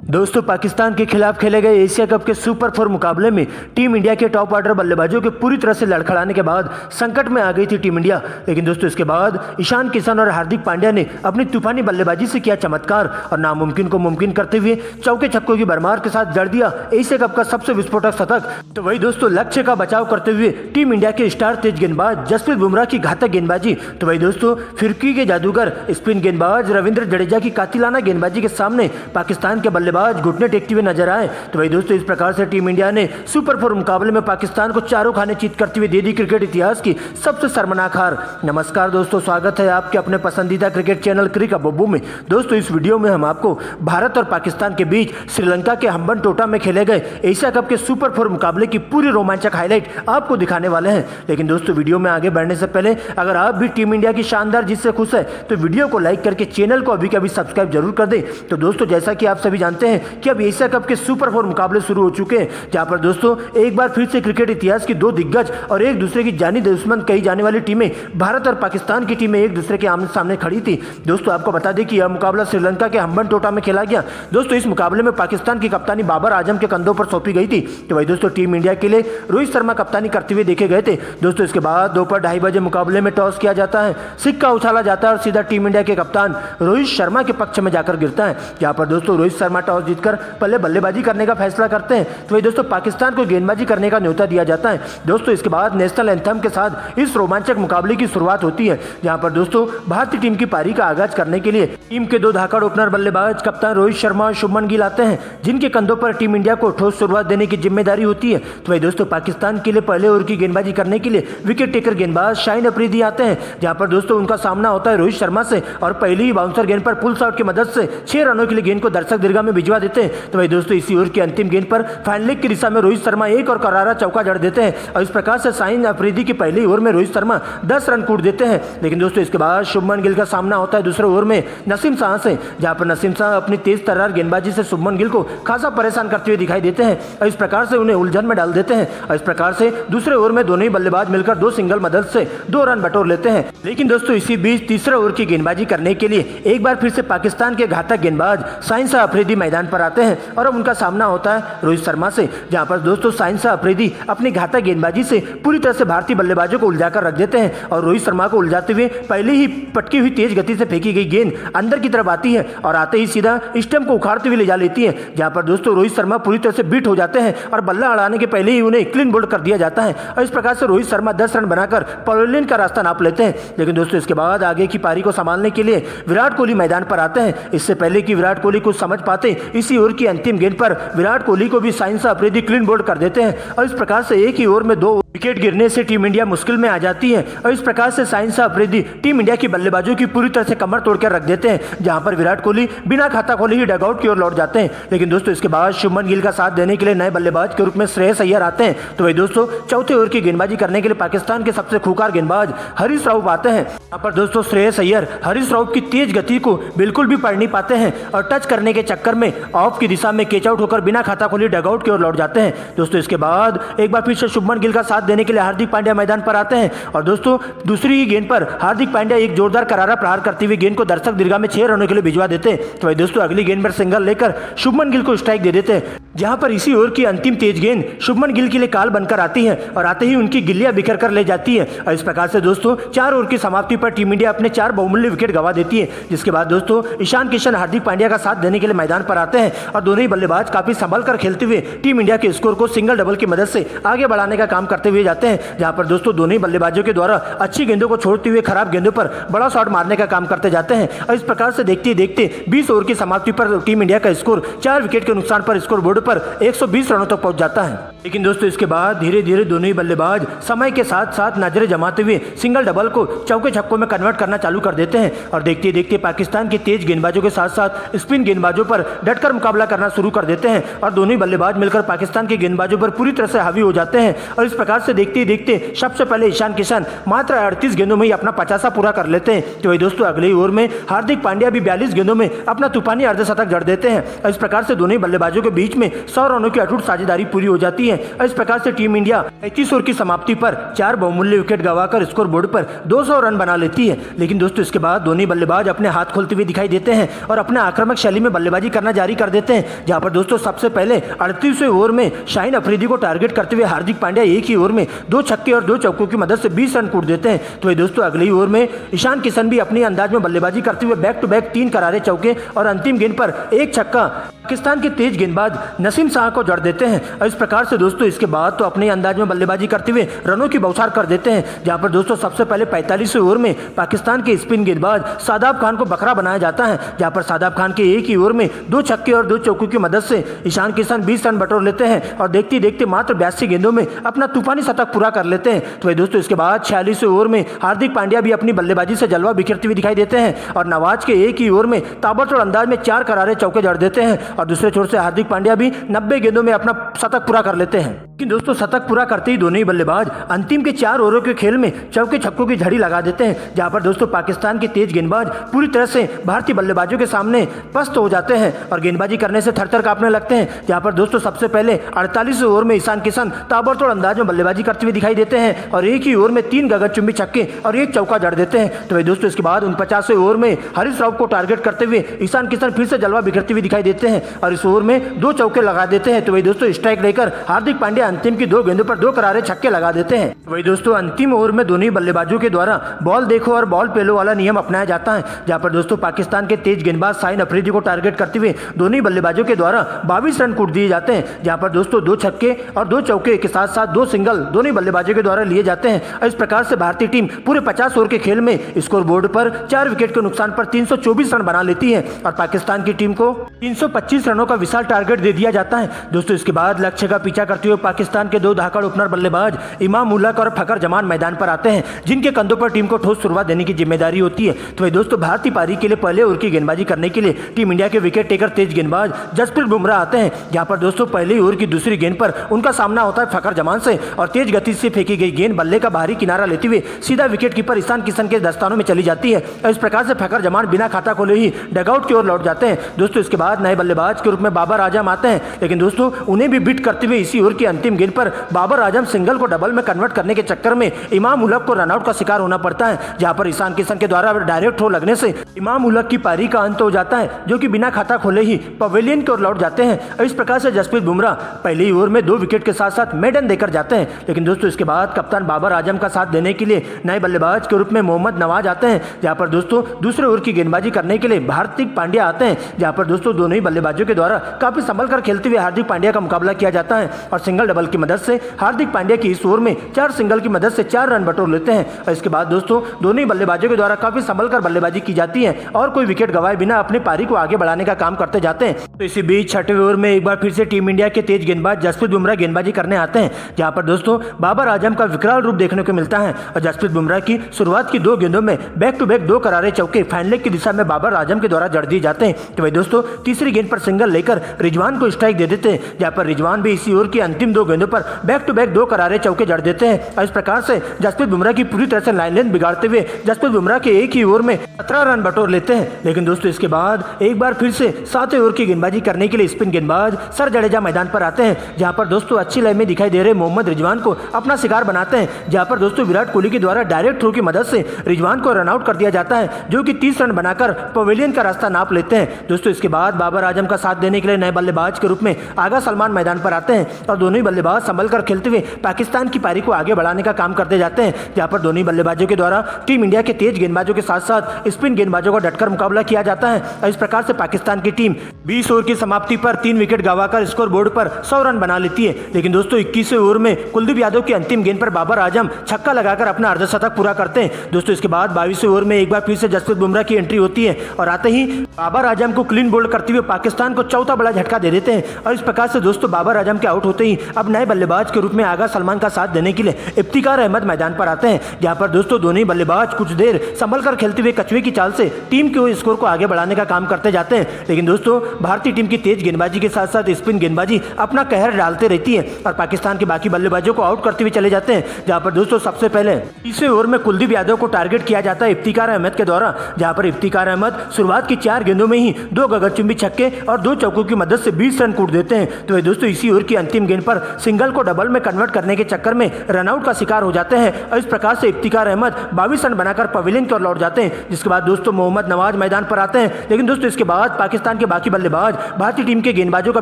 दोस्तों पाकिस्तान के खिलाफ खेले गए एशिया कप के सुपर 4 मुकाबले में टीम इंडिया के टॉप ऑर्डर बल्लेबाजों के पूरी तरह से लड़खड़ाने के बाद संकट में आ गई थी टीम इंडिया। लेकिन दोस्तों इसके बाद ईशान किशन और हार्दिक पांड्या ने अपनी तूफानी बल्लेबाजी से किया चमत्कार और नामुमकिन को मुमकिन करते हुए चौके छक्कों की भरमार के साथ जड़ दिया एशिया कप का सबसे विस्फोटक शतक। तो वही दोस्तों लक्ष्य का बचाव करते हुए टीम इंडिया के स्टार तेज गेंदबाज जसप्रीत बुमराह की घातक गेंदबाजी, तो वही दोस्तों फिरकी के जादूगर स्पिन गेंदबाज रविंद्र जडेजा की कातिलाना गेंदबाजी के सामने पाकिस्तान के बल्लेबाज घुटने टेकते हुए नजर आए। तो वही दोस्तों इस प्रकार से टीम इंडिया ने सुपर 4 मुकाबले में पाकिस्तान को चारों खाने चीत करते हुए दे दी क्रिकेट इतिहास की सबसे शर्मनाक हार। नमस्कार दोस्तों, स्वागत है आपके अपने पसंदीदा क्रिकेट चैनल क्रिक बब्बू में। दोस्तों इस वीडियो में हम आपको भारत और पाकिस्तान के बीच श्रीलंका के हम्बनटोटा में खेले गए एशिया कप के सुपर 4 मुकाबले की पूरी रोमांचक हाईलाइट आपको दिखाने वाले हैं। लेकिन दोस्तों वीडियो में आगे बढ़ने से पहले अगर आप भी टीम इंडिया की शानदार जीत से खुश है तो वीडियो को लाइक करके चैनल को अभी के अभी सब्सक्राइब जरूर कर दें। तो दोस्तों जैसा कि आप सभी जानते हैं कि अब एशिया कप के सुपर 4 मुकाबले शुरू हो चुके हैं, जहां पर दोस्तों एक बार फिर से क्रिकेट इतिहास की दो दिग्गज और एक दूसरे की जानी दुश्मन कही जाने वाली टीमें भारत और पाकिस्तान की टीमें एक दूसरे के आमने सामने खड़ी थी। दोस्तों आपको बता दें कि यह मुकाबला श्रीलंका के हम्बनटोटा में खेला गया। दोस्तों इस मुकाबले में पाकिस्तान की कप्तानी बाबर आजम के कंधों पर सौंपी गई थी। तो वही दोस्तों टीम इंडिया के लिए रोहित शर्मा कप्तानी करते हुए देखे गए थे। दोस्तों इसके बाद दोपहर 2:30 बजे मुकाबले में टॉस किया जाता है, सिक्का उछाला जाता है और सीधा टीम इंडिया के कप्तान रोहित शर्मा के पक्ष में जाकर गिरता है। यहाँ पर दोस्तों रोहित शर्मा टॉस जीतकर पहले बल्लेबाजी करने का फैसला करते हैं। तो वही दोस्तों पाकिस्तान को गेंदबाजी करने का न्योता दिया जाता है। दोस्तों इसके बाद नेशनल एंथम के साथ इस रोमांचक मुकाबले की शुरुआत होती है, जहां पर दोस्तों भारतीय टीम की पारी का आगाज करने के लिए टीम के दो धाकड़ ओपनर बल्लेबाज कप्तान रोहित शर्मा और शुभमन गिल आते हैं, जिनके कंधों पर टीम इंडिया को ठोस शुरुआत देने की जिम्मेदारी होती है। तो वही दोस्तों पाकिस्तान के लिए पहले ओवर की गेंदबाजी करने के लिए विकेट टेकर गेंदबाज शाहीन अफरीदी आते हैं, जहां पर दोस्तों उनका सामना होता है रोहित शर्मा से और पहली ही बाउंसर गेंद पर पुल शॉट की मदद से 6 रनों के लिए गेंद को दर्शक दीर्घा में भिजवा देते हैं। तो वही दोस्तों इसी ओवर की अंतिम गेंद पर फाइन लेग की दिशा में रोहित शर्मा एक और करारा चौका जड़ देते हैं और इस प्रकार से शाहीन अफरीदी की पहली ओवर में रोहित शर्मा 10 रन कूट देते हैं। लेकिन दोस्तों इसके बाद शुभमन गिल का सामना होता है दूसरे ओवर में नसीम शाह से, जहां पर नसीम शाह अपनी तेज तर्रार गेंदबाजी से शुभमन गिल को खासा परेशान करते हुए दिखाई देते हैं और इस प्रकार से उन्हें उलझन में डाल देते हैं और इस प्रकार से दूसरे ओवर में दोनों ही बल्लेबाज मिलकर 2 सिंगल मदद से 2 रन बटोर लेते हैं। लेकिन दोस्तों इसी बीच तीसरे ओवर की गेंदबाजी करने के लिए एक बार फिर से पाकिस्तान के घातक गेंदबाज शाहीन शाह अफरीदी मैदान पर आते हैं और अब उनका सामना होता है रोहित शर्मा से, जहां पर दोस्तों शाहीन शाह अफरीदी अपनी घातक गेंदबाजी से पूरी तरह से भारतीय बल्लेबाजों को उलझाकर रख देते हैं और रोहित शर्मा को उलझाते हुए पहले ही पटकी हुई तेज गति से फेंकी गई गेंद अंदर की तरफ आती है और आते ही सीधा स्टंप को उखाड़ते हुए ले जा लेती है, जहां पर दोस्तों रोहित शर्मा पूरी तरह से बीट हो जाते हैं और बल्ला अड़ाने के पहले ही उन्हें क्लीन बोल्ड कर दिया जाता है और इस प्रकार से रोहित शर्मा 10 रन बनाकर पवेलियन का रास्ता नाप लेते हैं। लेकिन दोस्तों इसके बाद आगे की पारी को संभालने के लिए विराट कोहली मैदान पर आते हैं। इससे पहले कि विराट कोहली कुछ समझ पाते इसी ओवर की अंतिम गेंद पर विराट कोहली को भी शाहीन शाह अफरीदी क्लीन बोल्ड कर देते हैं और इस प्रकार से एक ही ओवर में 2 विकेट गिरने से टीम इंडिया मुश्किल में आ जाती है और इस प्रकार से शाहीन शाह अफरीदी टीम इंडिया की बल्लेबाजों की पूरी तरह से कमर तोड़कर रख देते हैं, जहां पर विराट कोहली बिना खाता खोले ही डगआउट की ओर लौट जाते हैं। लेकिन दोस्तों इसके बाद शुभमन गिल का साथ देने के लिए नए बल्लेबाज के रूप में श्रेयस अय्यर आते हैं। तो वही दोस्तों चौथे ओवर की गेंदबाजी करने के लिए पाकिस्तान के सबसे खूंखार गेंदबाज हरीश राउफ आते हैं। यहाँ पर दोस्तों श्रेयस अय्यर हरीश राउफ की तेज गति को बिल्कुल भी पढ़ नहीं पाते हैं और टच करने के चक्कर में ऑफ की दिशा में कैच आउट होकर बिना खाता खोले डगआउट की ओर लौट जाते हैं। दोस्तों इसके बाद एक बार फिर से शुभमन गिल का साथ देने के लिए हार्दिक पांड्या मैदान पर आते हैं और दोस्तों दूसरी ही गेंद पर हार्दिक पांड्या एक जोरदार करारा प्रहार करते हुए गेंद को दर्शक दीर्घा में 6 रनों के लिए भिजवा देते हैं। तो वही दोस्तों अगली गेंद पर सिंगल लेकर शुभमन गिल को स्ट्राइक दे देते हैं, जहां पर इसी ओवर की अंतिम तेज गेंद शुभमन गिल के लिए काल बनकर आती है और आते ही उनकी गिल्लियां बिखर कर ले जाती है और इस प्रकार से दोस्तों 4 ओवर की समाप्ति पर टीम इंडिया अपने 4 बहुमूल्य विकेट गंवा देती है। जिसके बाद दोस्तों ईशान किशन हार्दिक पांड्या का साथ देने के लिए मैदान पर आते हैं और दोनों ही बल्लेबाज काफी संभल कर खेलते हुए टीम इंडिया के स्कोर को सिंगल डबल की मदद से आगे बढ़ाने का काम करते हुए जाते हैं, जहां पर दोस्तों दोनों ही बल्लेबाजों के द्वारा अच्छी गेंदों को छोड़ते हुए खराब गेंदों पर बड़ा शॉट मारने का काम करते जाते हैं और इस प्रकार से देखते देखते 20 ओवर की समाप्ति पर टीम इंडिया का स्कोर 4 विकेट के नुकसान पर स्कोर बोर्ड पर 120 रनों तक पहुंच जाता है। लेकिन दोस्तों इसके बाद धीरे धीरे दोनों ही बल्लेबाज समय के साथ साथ नजरें जमाते हुए सिंगल डबल को चौके छक्कों में कन्वर्ट करना चालू कर देते हैं और देखते देखते पाकिस्तान के तेज गेंदबाजों के साथ साथ स्पिन गेंदबाजों पर डटकर मुकाबला करना शुरू कर देते हैं और दोनों ही बल्लेबाज मिलकर पाकिस्तान के गेंदबाजों पर पूरी तरह से हावी हो जाते हैं और इस प्रकार प्रकार से देखते ही देखते सबसे पहले ईशान किशन मात्र 38 गेंदों में ही अपना 50 पूरा कर लेते हैं। तो वही दोस्तों अगले ही ओवर में हार्दिक पांड्या भी 42 गेंदों में अपना तूफानी अर्धशतक जड़ देते हैं। इस प्रकार से दोनों ही बल्लेबाजों के बीच में 100 रनों की अटूट साझेदारी पूरी हो जाती है। इस प्रकार से टीम इंडिया 35 ओवर की समाप्ति पर 4 बहुमूल्य विकेट गंवाकर स्कोर बोर्ड पर 200 रन बना लेती है। लेकिन दोस्तों इसके बाद दोनों बल्लेबाज अपने हाथ खोलते हुए दिखाई देते हैं और अपने आक्रामक शैली में बल्लेबाजी करना जारी कर देते हैं, जहां पर दोस्तों सबसे पहले 38वें ओवर में शाहीन अफरीदी को टारगेट करते हुए हार्दिक पांड्या एक ही ओवर में 2 छक्के और 2 चौकों की मदद से 20 रन कूट देते हैं। तो वही दोस्तों अगले ही ओवर में ईशान किशन भी अपने अंदाज में बल्लेबाजी करते हुए बैक टू बैक 3 करारे चौके और अंतिम गेंद पर एक छक्का पाकिस्तान के तेज गेंदबाज नसीम शाह को जड़ देते हैं। और इस प्रकार से दोस्तों इसके बाद तो अपने अंदाज में बल्लेबाजी करते हुए रनों की बौछार कर देते हैं, जहां पर दोस्तों सबसे पहले 45वें ओवर में पाकिस्तान के स्पिन गेंदबाज शादाब खान को बकरा बनाया जाता है, जहां पर शादाब खान के एक ही ओवर में 2 छक्के और 2 चौकों की मदद से ईशान किशन 20 रन बटोर लेते हैं और देखते देखते मात्र 82 गेंदों में अपना तूफानी शतक पूरा कर लेते हैं। तो दोस्तों इसके बाद 46वें ओवर में हार्दिक पांड्या भी अपनी बल्लेबाजी से जलवा बिखेरते हुए दिखाई देते हैं और नवाज के एक ही ओवर में ताबड़तोड़ अंदाज में 4 करारे चौके जड़ देते हैं और दूसरे छोर से हार्दिक पांड्या भी 90 गेंदों में अपना शतक पूरा कर लेते हैं। लेकिन दोस्तों शतक पूरा करते ही दोनों ही बल्लेबाज अंतिम के 4 ओवरों के खेल में चौके छक्कों की झड़ी लगा देते हैं, जहां पर दोस्तों पाकिस्तान के तेज गेंदबाज पूरी तरह से भारतीय बल्लेबाजों के सामने पस्त हो जाते हैं और गेंदबाजी करने से थरथर कांपने लगते हैं। जहां पर दोस्तों सबसे पहले 48वें ओवर में ईशान किशन ताबड़तोड़ अंदाज में बल्लेबाजी करते हुए दिखाई देते हैं और एक ही ओवर में 3 गगनचुंबी छक्के और 1 चौका जड़ देते हैं। तो दोस्तों इसके बाद 49वें ओवर में हरीश राव को टारगेट करते हुए ईशान किशन फिर से जलवा बिखरते हुए दिखाई देते हैं और इस ओवर में 2 चौके लगा देते हैं। तो वही दोस्तों स्ट्राइक लेकर हार्दिक पांड्या अंतिम की 2 गेंदों पर 2 करारे छक्के लगा देते हैं। वही दोस्तों अंतिम ओवर में दोनों ही बल्लेबाजों के द्वारा बॉल देखो और बॉल पेलो वाला नियम अपनाया जाता है, जहां पर दोस्तों पाकिस्तान के तेज गेंदबाज शाहीन अफरीदी को टारगेट करते हुए दोनों ही बल्लेबाजों के द्वारा 22 रन कूट दिए जाते हैं, जहां पर दोस्तों 2 छक्के और 2 चौके के साथ साथ 2 सिंगल दोनों ही बल्लेबाजों के द्वारा लिए जाते हैं। इस प्रकार से भारतीय टीम पूरे 50 ओवर के खेल में स्कोर बोर्ड पर 4 विकेट के नुकसान पर 324 रन बना लेती है और पाकिस्तान की टीम को 325 रनों का विशाल टारगेट दे दिया जाता है। दोस्तों इसके बाद लक्ष्य का पीछा करते हुए पाकिस्तान के 2 धाकड़ ओपनर बल्लेबाज इमाम उलक और फखर जमान मैदान पर आते हैं, जिनके कंधों पर टीम को ठोस शुरुआत देने की जिम्मेदारी होती है। तो वही दोस्तों भारतीय पारी के लिए पहले ओवर की गेंदबाजी करने के लिए टीम इंडिया के विकेट टेकर तेज गेंदबाज जसप्रीत बुमराह आते हैं, जहां पर दोस्तों पहले ओवर की दूसरी गेंद पर उनका सामना होता है फखर जमान से और तेज गति से फेंकी गई गेंद बल्ले का बाहरी किनारा लेते हुए सीधा विकेट कीपर ईशान किशन के दस्तानों में चली जाती है। इस प्रकार से फखर जमान बिना खाता खोले ही डगआउट की ओर लौट जाते हैं। दोस्तों इसके बाद नए बल्लेबाज के रूप में बाबर आजम आते हैं, लेकिन दोस्तों उन्हें भी बीट करते हुए इसी ओवर की अंतिम गेंद पर बाबर आजम सिंगल को डबल में कन्वर्ट करने के चक्कर में इमाम उलक को रनआउट का शिकार होना पड़ता है, जहां पर ईशान किशन के द्वारा डायरेक्ट थ्रो लगने से इमाम उलक की पारी का अंत हो जाता है, जो कि बिना खाता खोले ही पवेलियन की ओर लौट जाते हैं। इस प्रकार से जसप्रीत बुमराह पहले ही ओवर में 2 विकेट के साथ साथ मेडन देकर जाते हैं। लेकिन दोस्तों इसके बाद कप्तान बाबर आजम का साथ देने के लिए नए बल्लेबाज के रूप में मोहम्मद नवाज आते हैं, जहां पर दोस्तों दूसरे ओवर की गेंदबाजी करने के लिए हार्दिक पांड्या आते हैं, जहां पर दोस्तों दोनों ही बल्लेबाजों के द्वारा काफी संभल कर खेलते हुए हार्दिक पांड्या का मुकाबला किया जाता है और सिंगल डबल की मदद से हार्दिक पांड्या की इस ओवर में 4 सिंगल की मदद से 4 रन बटोर लेते हैं। और इसके बाद दोस्तों दोनों ही बल्लेबाजों के द्वारा काफी संभल कर बल्लेबाजी की जाती है और कोई विकेट गंवाए बिना अपनी पारी को आगे बढ़ाने का काम करते जाते हैं। तो इसी बीच 6वें ओवर में एक बार फिर से टीम इंडिया के तेज गेंदबाज जसप्रीत बुमराह गेंदबाजी करने आते हैं, जहां पर दोस्तों बाबर आजम का विकराल रूप देखने को मिलता है और जसप्रीत बुमराह की शुरुआत की 2 गेंदों में बैक टू बैक 2 करारे चौके फाइनल की दिशा में बाबर आजम के द्वारा जड़ दिए जाते हैं। तो वही दोस्तों तीसरी गेंद पर सिंगल लेकर रिजवान को स्ट्राइक दे देते हैं, जहां पर रिजवान भी इसी ओवर की अंतिम 2 गेंदों पर बैक टू बैक 2 करारे चौके जड़ देते हैं और इस प्रकार से जसप्रीत बुमराह की पूरी तरह से लाइन लेंथ बिगाड़ते हुए जसप्रीत बुमराह के एक ही ओवर में 17 रन बटोर लेते हैं। लेकिन दोस्तों इसके बाद एक बार फिर से 7वें ओवर की गेंदबाजी करने के लिए स्पिन गेंदबाज सर जडेजा मैदान पर आते हैं, जहां पर दोस्तों अच्छी लाइन में दिखाई दे रहे मोहम्मद रिजवान को अपना शिकार बनाते हैं, जहां पर दोस्तों विराट कोहली के द्वारा डायरेक्ट थ्रो की मदद से रिजवान को रनआउट कर दिया जाता है, जो कि 30 रन बनाकर पवेलियन का रास्ता नाप लेते हैं। दोस्तों इसके बाद बाबर आजम का साथ देने के लिए नए बल्लेबाज के रूप में आगा सलमान मैदान पर आते हैं और दोनों ही बल्लेबाज संभल कर खेलते हुए पाकिस्तान की पारी को आगे बढ़ाने का काम करते जाते हैं, जहां पर दोनों ही बल्लेबाजों के द्वारा टीम इंडिया के तेज गेंदबाजों के साथ साथ स्पिन गेंदबाजों का डटकर मुकाबला किया जाता है और इस प्रकार से पाकिस्तान की टीम 20 ओवर की समाप्ति पर 3 विकेट गंवाकर स्कोर बोर्ड पर 100 रन बना लेती है। लेकिन दोस्तों 21वें ओवर में कुलदीप यादव की अंतिम गेंद पर बाबर आजम छक्का लगाकर अपना अर्धशतक पूरा करते हैं। दोस्तों इसके बाद 22वें ओवर में एक बार फिर से जसप्रीत बुमराह की एंट्री होती है और आते ही बाबर आजम को क्लीन बोल्ड करते हुए पाकिस्तान को चौथा बड़ा झटका दे देते हैं और इस प्रकार से दोस्तों बाबर आजम के आउट होते ही अब नए बल्लेबाज के रूप में आगा सलमान का साथ देने के लिए इफ्तिकार अहमद मैदान पर आते हैं, जहां पर दोस्तों दोनों ही बल्लेबाज कुछ देर संभल कर खेलते हुए कछुए की चाल से टीम के स्कोर को आगे बढ़ाने का काम करते जाते हैं। लेकिन दोस्तों भारतीय टीम की तेज गेंदबाजी के साथ साथ स्पिन गेंदबाजी अपना कहर डालते रहती है और पाकिस्तान के बाकी बल्लेबाजों गेंदबाजों को आउट करते हुए चले जाते हैं, जहां पर दोस्तों सबसे पहले तीसरे ओवर में कुलदीप यादव को टारगेट किया जाता है इफ्तिकार अहमद के द्वारा, जहां पर इफ्तिकार अहमद शुरुआत की 4 गेंदों में ही 2 गगनचुंबी छक्के और 2 चौकों की मदद से 20 रन कूट देते हैं। तो दोस्तों इसी ओवर की अंतिम गेंद पर सिंगल को डबल में कन्वर्ट करने के चक्कर में रनआउट का शिकार हो जाते हैं और इस प्रकार से इफ्तिकार अहमद 22 रन बनाकर पवेलियन की ओर लौट जाते हैं। जिसके बाद दोस्तों मोहम्मद नवाज मैदान पर आते हैं, लेकिन दोस्तों इसके बाद पाकिस्तान के बाकी बल्लेबाज भारतीय टीम के गेंदबाजों का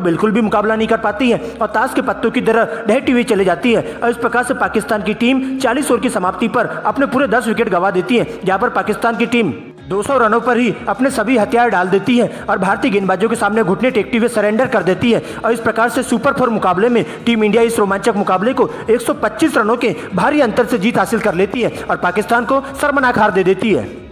बिल्कुल भी मुकाबला नहीं कर पाती है और ताश के पत्तों की तरह ढहती हुई चली जाती है और इस प्रकार से पाकिस्तान की टीम 40 ओवर की समाप्ति पर अपने पूरे 10 विकेट गंवा देती है, जहां पर पाकिस्तान की टीम 200 रनों पर ही अपने सभी हथियार डाल देती है और भारतीय गेंदबाजों के सामने घुटने टेकते हुए सरेंडर कर देती है और इस प्रकार से सुपर 4 मुकाबले में टीम इंडिया इस रोमांचक मुकाबले को 125 रनों के भारी अंतर से जीत हासिल कर लेती है और पाकिस्तान को शर्मनाक हार दे देती है।